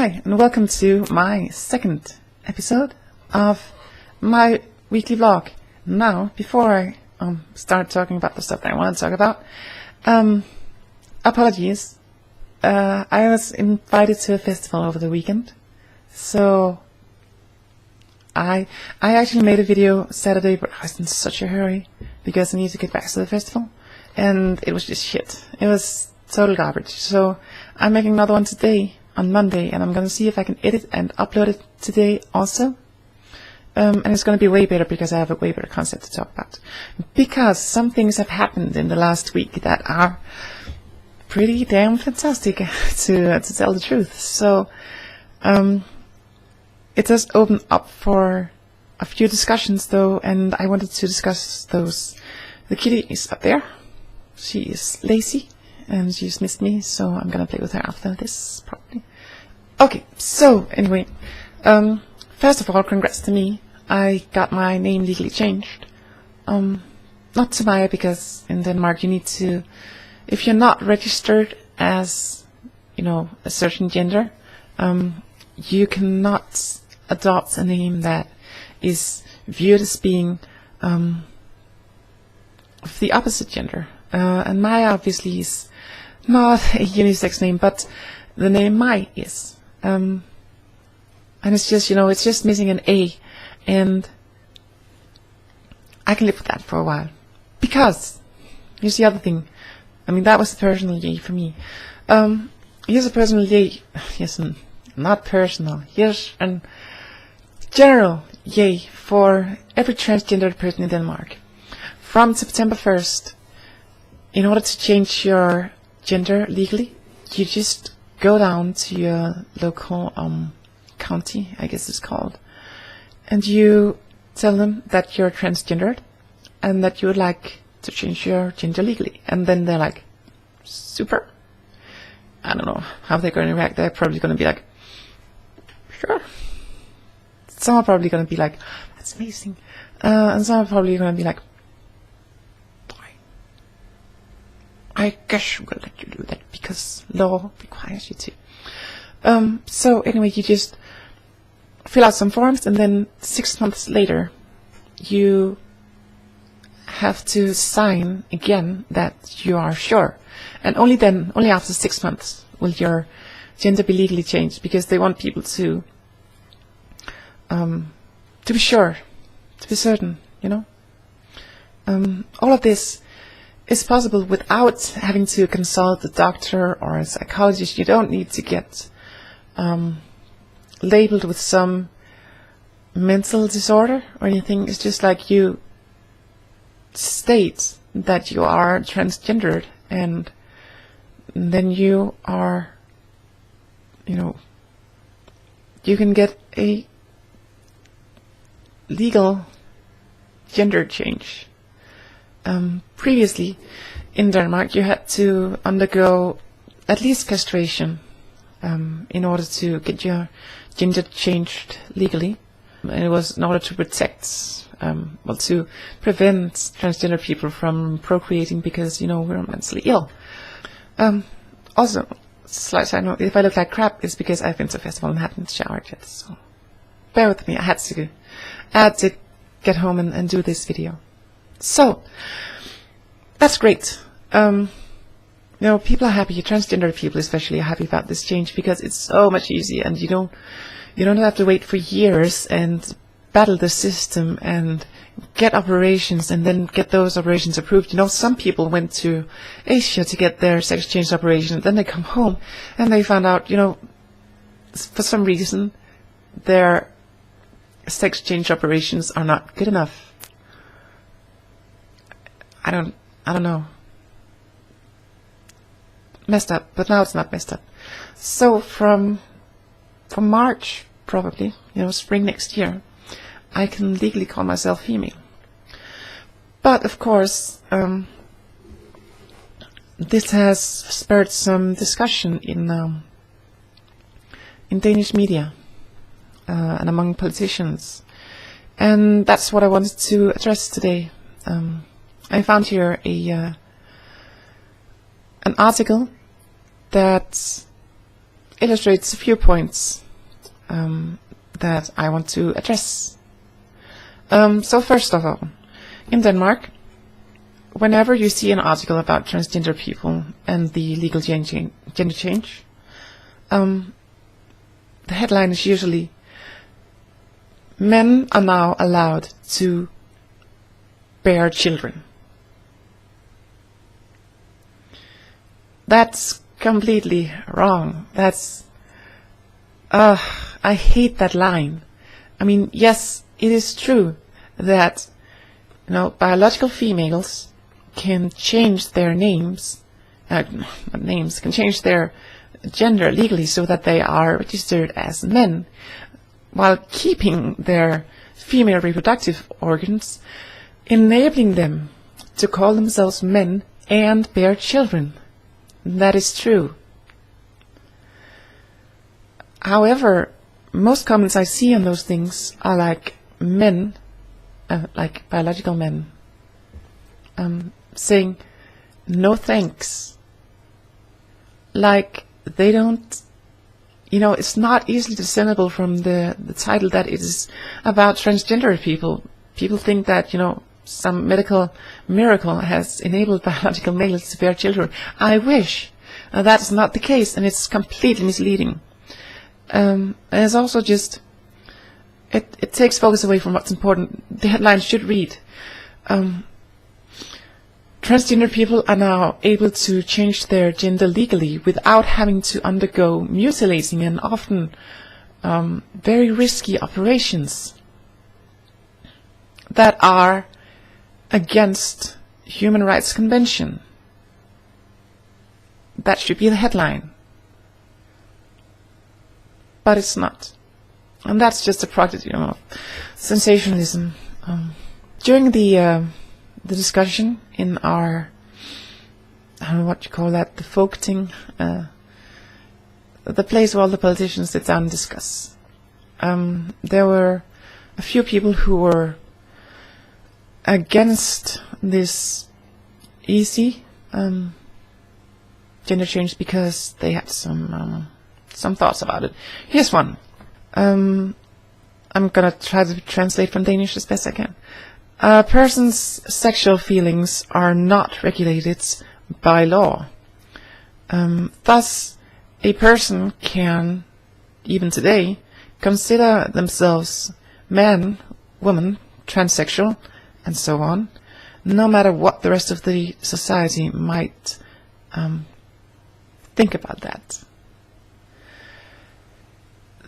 Hi, and welcome to my second episode of my weekly vlog. Now, before I start talking about the stuff that I want to talk about, apologies. I was invited to a festival over the weekend, so I actually made a video Saturday, but I was in such a hurry because I need to get back to the festival, and it was just shit. It was total garbage. So I'm making another one today on Monday, and I'm gonna see if I can edit and upload it today also. And it's gonna be way better because I have a way better concept to talk about. Because some things have happened in the last week that are pretty damn fantastic to tell the truth. So it does open up for a few discussions though, and I wanted to discuss those. The kitty is up there. She is lazy and she's missed me, so I'm gonna play with her after this probably. Okay, so anyway, first of all, congrats to me. I got my name legally changed. Not to Maya, because in Denmark you need to, if you're not registered as, you know, a certain gender, you cannot adopt a name that is viewed as being of the opposite gender. And Maya obviously is not a unisex name, but the name Mai is. And it's just, you know, it's just missing an A, and I can live with that for a while. Because, here's the other thing. I mean, that was a personal yay for me. Here's a personal yay. Yes, not personal. Here's a general yay for every transgender person in Denmark. From September 1st, in order to change your gender legally, you just go down to your local county, I guess it's called, and you tell them that you're transgendered and that you would like to change your gender legally. And then they're like, super. I don't know how they're going to react. They're probably going to be like, sure. Some are probably going to be like, that's amazing. And some are probably going to be like, I guess we'll let you do that because law requires you to. So anyway, you just fill out some forms, and then 6 months later, you have to sign again that you are sure. And only then, only after 6 months, will your gender be legally changed, because they want people to be sure, to be certain, you know. All of this is possible without having to consult a doctor or a psychologist. You don't need to get labeled with some mental disorder or anything. It's just like you state that you are transgendered, and then you are, you know, you can get a legal gender change. Previously in Denmark you had to undergo at least castration in order to get your gender changed legally, and it was in order to protect, well, to prevent transgender people from procreating, because, you know, we're mentally ill. Also, slight side note, if I look like crap, it's because I've been to a festival and haven't showered yet, so bear with me. I had to get home and do this video. So that's great. You know, people are happy. Transgender people especially are happy about this change, because it's so much easier, and you don't have to wait for years and battle the system and get operations and then get those operations approved. You know, some people went to Asia to get their sex change operation, and then they come home and they found out, you know, for some reason their sex change operations are not good enough. I don't know. Messed up, but now it's not messed up. So from March, probably, you know, spring next year, I can legally call myself female. But of course, this has spurred some discussion in Danish media and among politicians, and that's what I wanted to address today. I found here an article that illustrates a few points that I want to address. So first of all, in Denmark, whenever you see an article about transgender people and the legal gender change, the headline is usually, "Men are now allowed to bear children." That's completely wrong. I hate that line. I mean, yes, it is true that, biological females can change their can change their gender legally so that they are registered as men, while keeping their female reproductive organs, enabling them to call themselves men and bear children. That is true. However, most comments I see on those things are like men, like biological men, saying, "No thanks." Like they don't, it's not easily discernible from the title that it is about transgender people. People think that, some medical miracle has enabled biological males to bear children. I wish. That is not the case, and it's completely misleading. And it's also just, it takes focus away from what's important. The headline should read, "Transgender people are now able to change their gender legally without having to undergo mutilating and often very risky operations that are against Human Rights Convention." That should be the headline. But it's not. And that's just a product, of sensationalism. During the discussion in our, I don't know what you call that, the folk thing, the place where all the politicians sit down and discuss, there were a few people who were against this easy gender change because they had some thoughts about it. Here's one. I'm gonna try to translate from Danish as best I can. A person's sexual feelings are not regulated by law. Thus, a person can, even today, consider themselves man, woman, transsexual, and so on, no matter what the rest of the society might think about that.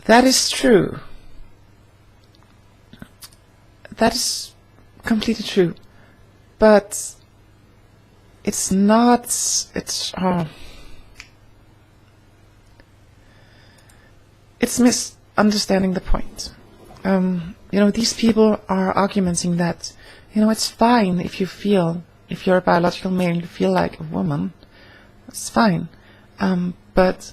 That is true. That is completely true. But it's not, it's misunderstanding the point. These people are arguing that, it's fine if you're a biological male and you feel like a woman, it's fine. But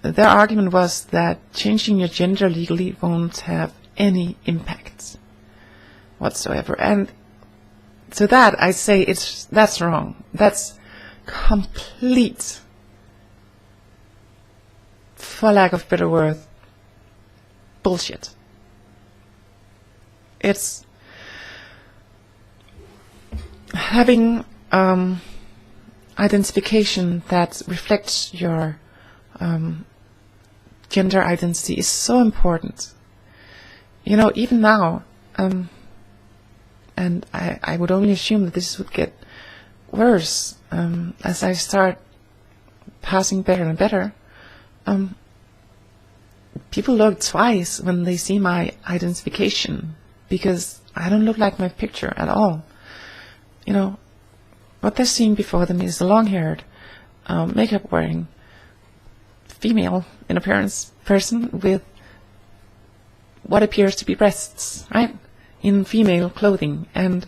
their argument was that changing your gender legally won't have any impact whatsoever. And to that I say that's wrong. That's complete, for lack of better word, bullshit. It's having identification that reflects your gender identity is so important. Even now, and I would only assume that this would get worse as I start passing better and better. People look twice when they see my identification because I don't look like my picture at all. What they're seeing before them is a long-haired, makeup wearing, female in appearance person with what appears to be breasts, right? In female clothing. And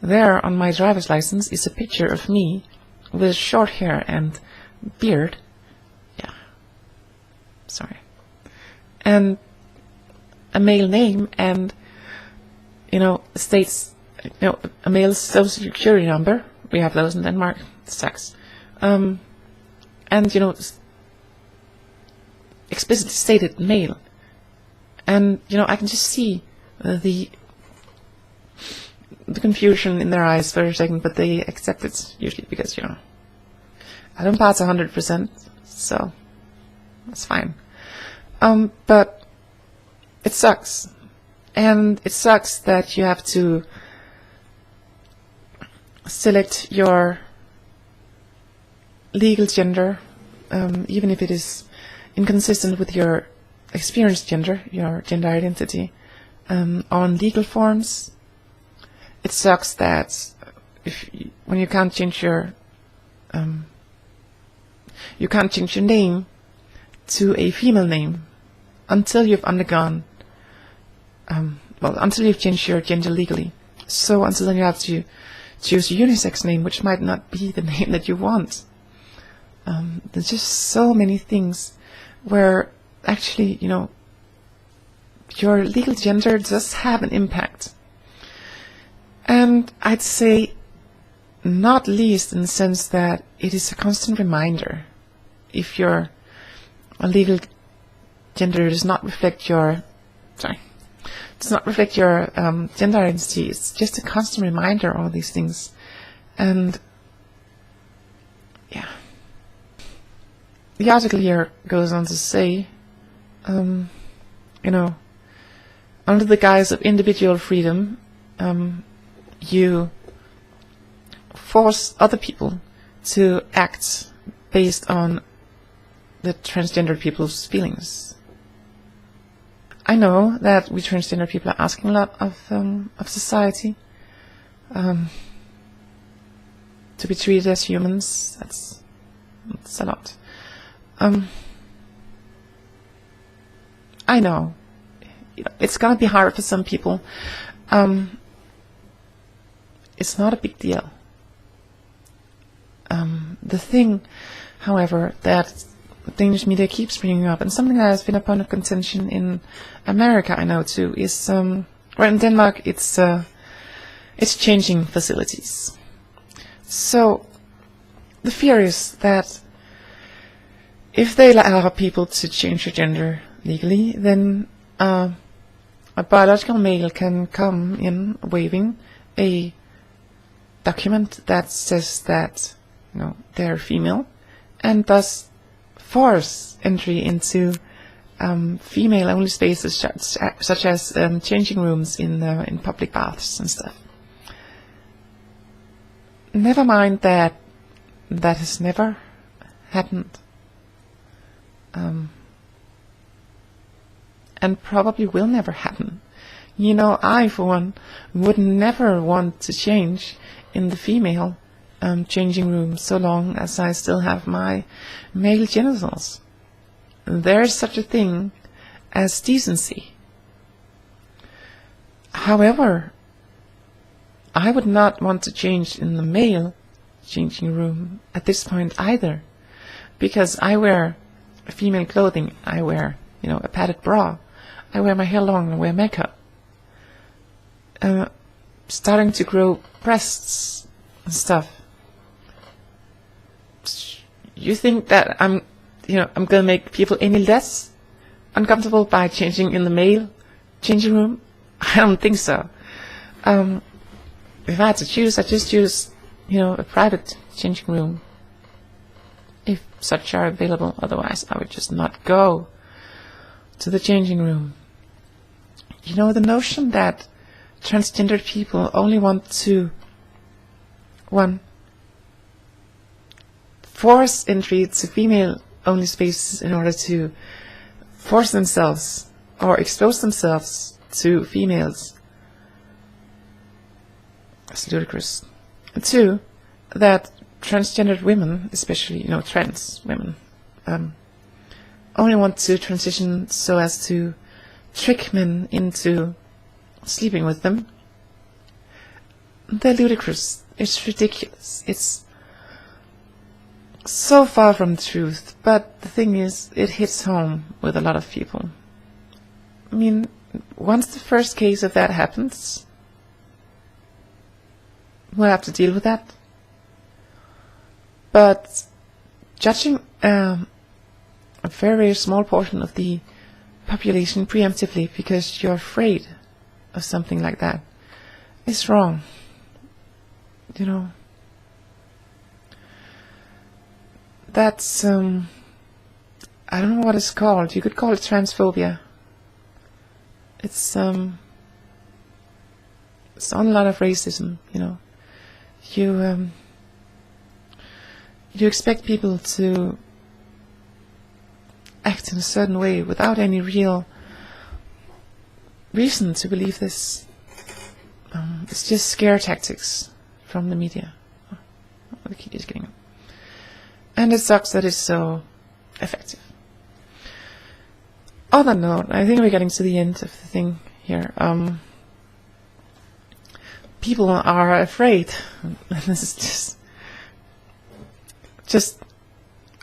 there on my driver's license is a picture of me with short hair and beard. Yeah. Sorry. And a male name and, states, a male social security number. We have those in Denmark. Sucks. And, explicitly stated male. And, you know, I can just see the confusion in their eyes for a second, but they accept it usually because, you know, I don't pass 100%, so that's fine. But it sucks. And it sucks that you have to select your legal gender, even if it is inconsistent with your experienced gender, your gender identity, on legal forms. It sucks that when you can't change your name to a female name until you've undergone until you've changed your gender legally. So until then you have to choose a unisex name, which might not be the name that you want. There's just so many things where actually, you know, your legal gender does have an impact. And I'd say not least in the sense that it is a constant reminder. If your legal gender does not reflect your gender identity, it's just a constant reminder of all these things. And yeah, the article here goes on to say, you know, under the guise of individual freedom, you force other people to act based on the transgender people's feelings. I know that we transgender people are asking a lot of society to be treated as humans. That's a lot. I know it's gonna be hard for some people. It's not a big deal. The thing, however, that the Danish media keeps bringing up, and something that has been a point of contention in America, I know too, is well, in Denmark it's changing facilities. So the fear is that if they allow people to change their gender legally, then a biological male can come in waving a document that says that, you know, they're female, and thus force entry into female-only spaces such as changing rooms in public baths and stuff. Never mind that has never happened, and probably will never happen. You know, I for one would never want to change in the female changing room so long as I still have my male genitals. There's such a thing as decency. However, I would not want to change in the male changing room at this point either, because I wear female clothing, I wear, you know, a padded bra, I wear my hair long, I wear makeup, starting to grow breasts and stuff. You think that I'm gonna make people any less uncomfortable by changing in the male changing room? I don't think so. If I had to choose, I'd just choose, you know, a private changing room, if such are available. Otherwise, I would just not go to the changing room. You know, the notion that transgender people only want to, one, force entry to female-only spaces in order to force themselves or expose themselves to females. That's ludicrous. And two, that transgendered women, especially, you know, trans women, only want to transition so as to trick men into sleeping with them. They're ludicrous. It's ridiculous. It's so far from the truth, but the thing is, it hits home with a lot of people. I mean, once the first case of that happens, we'll have to deal with that. But judging a a very, very small portion of the population preemptively because you're afraid of something like that is wrong. You know, that's I don't know what it's called. You could call it transphobia. It's on a lot of racism. You know, you expect people to act in a certain way without any real reason to believe this. It's just scare tactics from the media. Oh, the kid is getting up. And it sucks that it's so effective. On that note, I think we're getting to the end of the thing here. People are afraid. This is just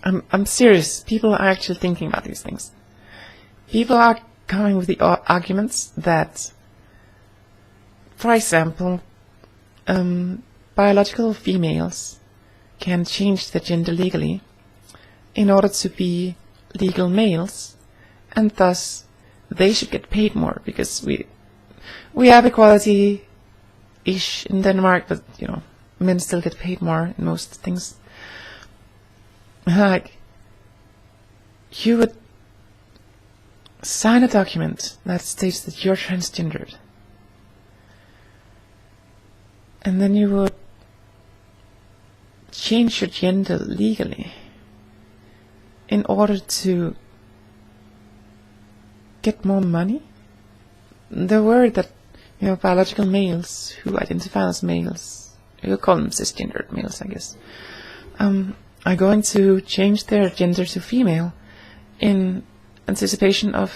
I'm serious. People are actually thinking about these things. People are coming with the arguments that, for example, biological females can change their gender legally in order to be legal males, and thus they should get paid more because we have equality-ish in Denmark, but you know, men still get paid more in most things. Like, you would sign a document that states that you're transgendered, and then you would change your gender legally in order to get more money. The word that, you know, biological males who identify as males, you call them cisgendered males, I guess, are going to change their gender to female in anticipation of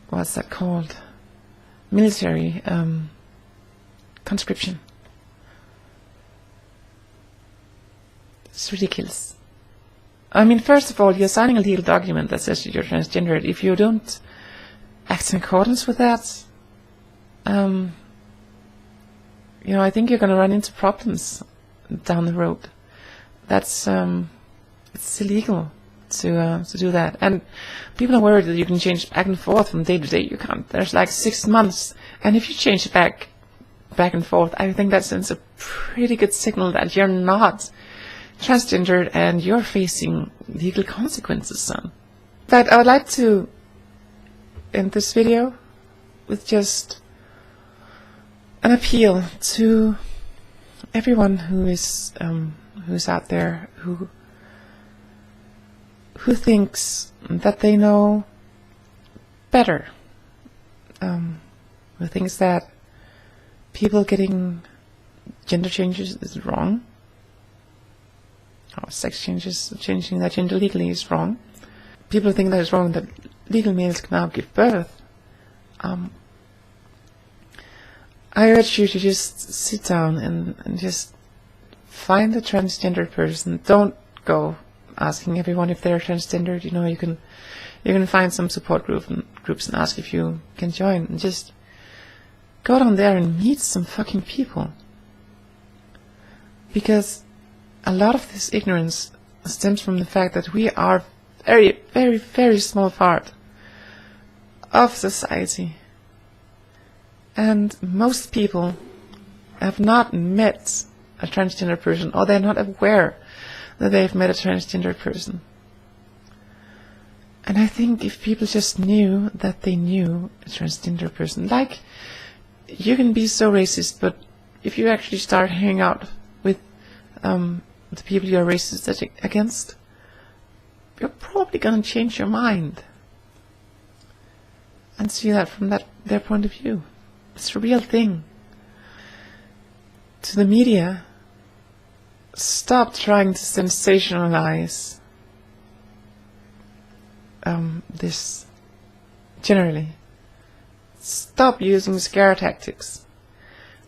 what's that called? Military conscription. It's ridiculous. I mean, first of all, you're signing a legal document that says you're transgendered. If you don't act in accordance with that, you know, I think you're going to run into problems down the road. That's it's illegal to do that, and people are worried that you can change back and forth from day to day. You can't. There's like 6 months, and if you change it back and forth, I think that sends a pretty good signal that you're not transgendered and you're facing legal consequences, son. But I would like to end this video with just an appeal to everyone who's out there who thinks that they know better, who thinks that people getting gender changes is wrong, or sex changes, changing their gender legally is wrong. People think that it's wrong that legal males can now give birth. I urge you to just sit down and just find a transgender person. Don't go asking everyone if they're transgendered. You know, you can find some support groups and ask if you can join, and just go down there and meet some fucking people. Because a lot of this ignorance stems from the fact that we are very, very, very small part of society. And most people have not met a transgender person, or they're not aware that they've met a transgender person. And I think if people just knew that they knew a transgender person, like, you can be so racist, but if you actually start hanging out with the people you're racist against, you're probably going to change your mind and see that from their point of view. It's a real thing. To the media, stop trying to sensationalize this generally. Stop using scare tactics.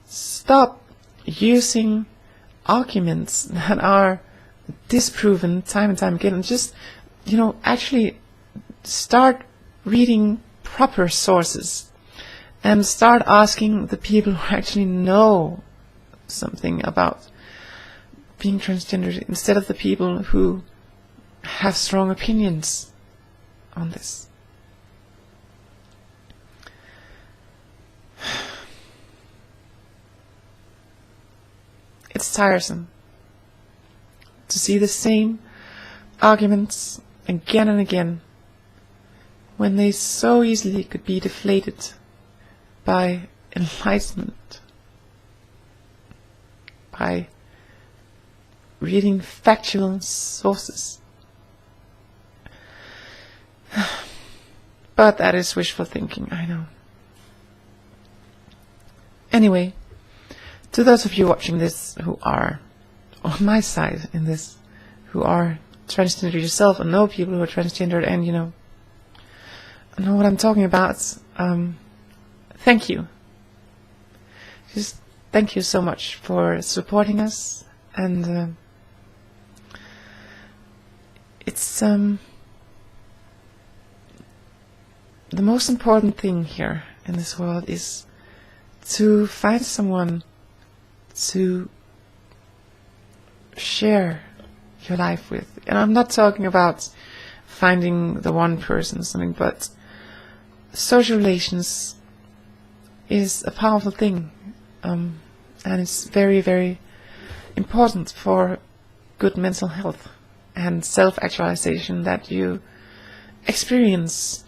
Stop using arguments that are disproven time and time again, and just, you know, actually start reading proper sources and start asking the people who actually know something about being transgender, instead of the people who have strong opinions on this. It's tiresome to see the same arguments again and again when they so easily could be deflated by enlightenment, by reading factual sources. But that is wishful thinking, I know. Anyway, to those of you watching this who are on my side in this, who are transgender yourself and know people who are transgendered and, know what I'm talking about, thank you. Just thank you so much for supporting us, and it's the most important thing here in this world is to find someone to share your life with. And I'm not talking about finding the one person or something, but social relations is a powerful thing, and it's very, very important for good mental health and self-actualization, that you experience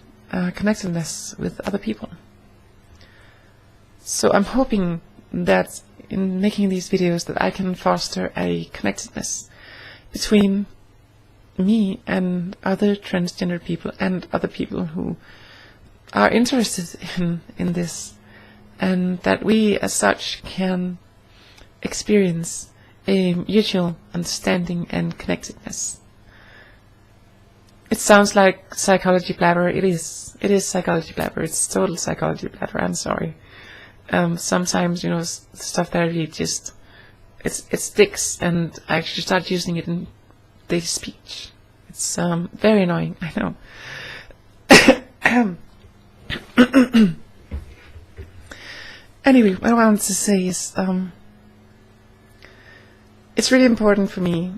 connectedness with other people. So I'm hoping that in making these videos that I can foster a connectedness between me and other transgender people and other people who are interested in this, and that we as such can experience a mutual understanding and connectedness. It sounds like psychology blabber. It is psychology blabber. It's total psychology blabber. I'm sorry. Sometimes, stuff that I read just, it sticks, and I actually start using it in daily speech. It's very annoying, I know. Anyway, what I wanted to say is, it's really important for me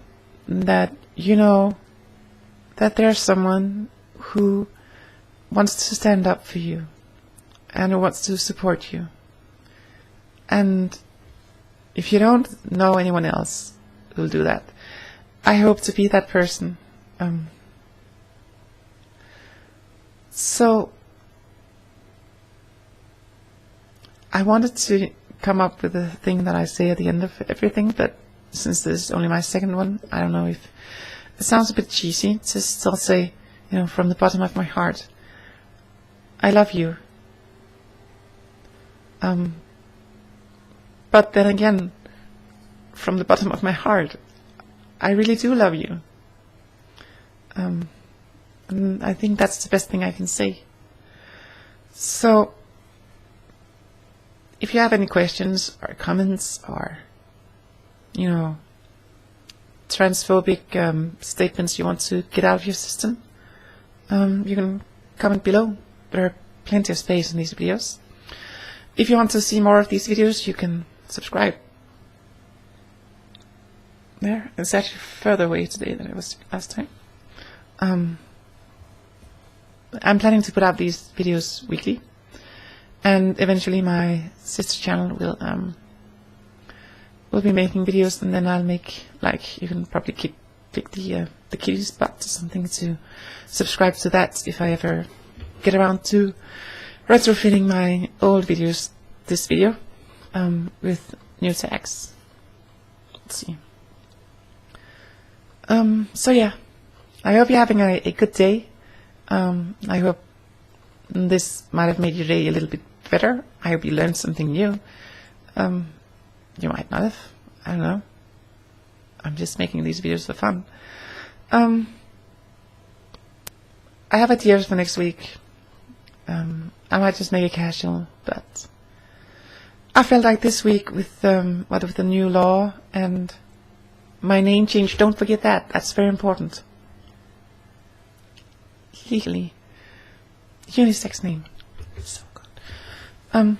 that that there's someone who wants to stand up for you and who wants to support you. And if you don't know anyone else who'll do that, I hope to be that person. So I wanted to come up with a thing that I say at the end of everything, but since this is only my second one, I don't know if it sounds a bit cheesy to still say, from the bottom of my heart, I love you. But then again, from the bottom of my heart, I really do love you. And I think that's the best thing I can say. So, if you have any questions or comments or, transphobic statements you want to get out of your system, you can comment below. There are plenty of space in these videos. If you want to see more of these videos, you can subscribe. There, it's actually further away today than it was last time. I'm planning to put out these videos weekly, and eventually my sister channel will be making videos, and then I'll make, you can probably click the kitty spot or something to subscribe to that if I ever get around to retrofitting my old videos, this video, with new tags. Let's see. So yeah, I hope you're having a good day. I hope this might have made your day a little bit better. I hope you learned something new. You might not have. I don't know. I'm just making these videos for fun. I have ideas for next week. I might just make it casual, but I felt like this week with with the new law and my name change, don't forget that. That's very important. Legally. Unisex name. So good.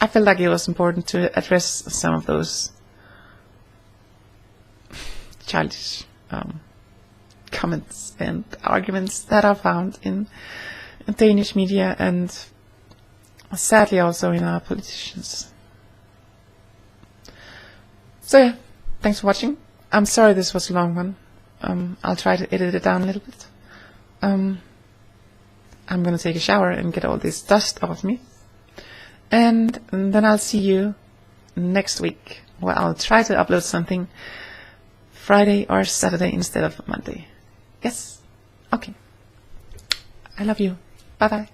I felt like it was important to address some of those childish comments and arguments that are found in Danish media, and sadly also in our politicians. So yeah, thanks for watching. I'm sorry this was a long one. I'll try to edit it down a little bit. I'm gonna take a shower and get all this dust off me, and then I'll see you next week, where I'll try to upload something Friday or Saturday instead of Monday. Yes? Okay. I love you. Bye bye.